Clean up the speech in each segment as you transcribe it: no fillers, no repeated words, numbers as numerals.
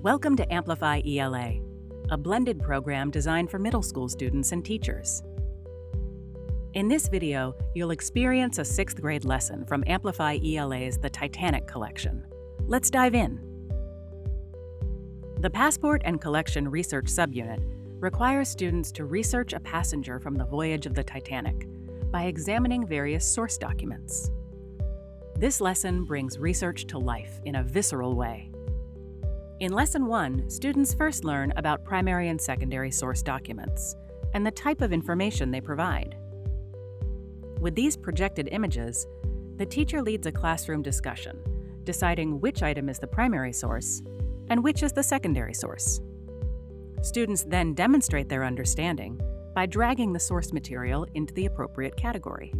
Welcome to Amplify ELA, a blended program designed for middle school students and teachers. In this video, you'll experience a 6th grade lesson from Amplify ELA's The Titanic collection. Let's dive in. The Passport and Collection Research Subunit requires students to research a passenger from the voyage of the Titanic by examining various source documents. This lesson brings research to life in a visceral way. In Lesson 1, students first learn about primary and secondary source documents and the type of information they provide. With these projected images, the teacher leads a classroom discussion, deciding which item is the primary source and which is the secondary source. Students then demonstrate their understanding by dragging the source material into the appropriate category.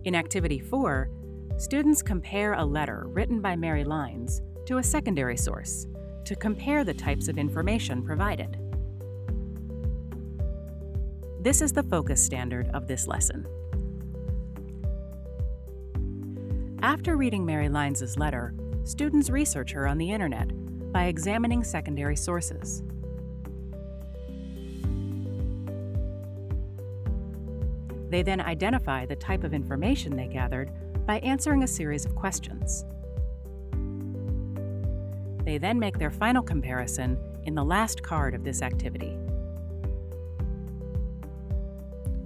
In Activity 4, students compare a letter written by Mary Lines to a secondary source to compare the types of information provided. This is the focus standard of this lesson. After reading Mary Lines' letter, students research her on the internet by examining secondary sources. They then identify the type of information they gathered by answering a series of questions. They then make their final comparison in the last card of this activity.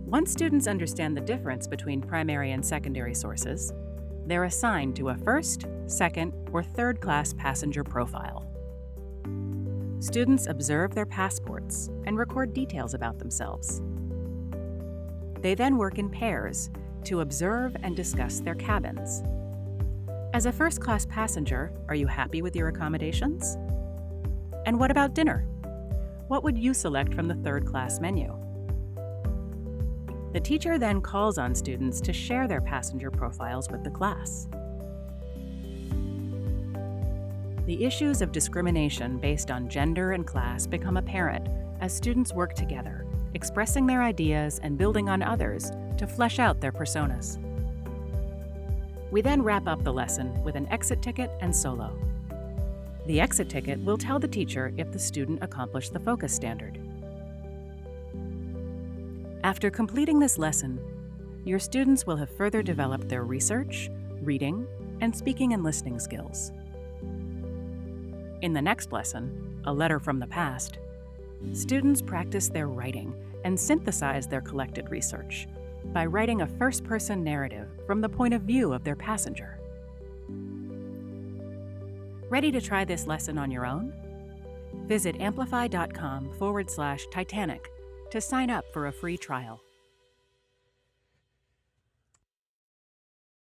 Once students understand the difference between primary and secondary sources, they're assigned to a first, second, or third class passenger profile. Students observe their passports and record details about themselves. They then work in pairs to observe and discuss their cabins. As a first-class passenger, are you happy with your accommodations? And what about dinner? What would you select from the third-class menu? The teacher then calls on students to share their passenger profiles with the class. The issues of discrimination based on gender and class become apparent as students work together, expressing their ideas and building on others to flesh out their personas. We then wrap up the lesson with an exit ticket and solo. The exit ticket will tell the teacher if the student accomplished the focus standard. After completing this lesson, your students will have further developed their research, reading, and speaking and listening skills. In the next lesson, A Letter from the Past, students practice their writing and synthesize their collected research by writing a first-person narrative from the point of view of their passenger. Ready to try this lesson on your own? Visit amplify.com/Titanic to sign up for a free trial.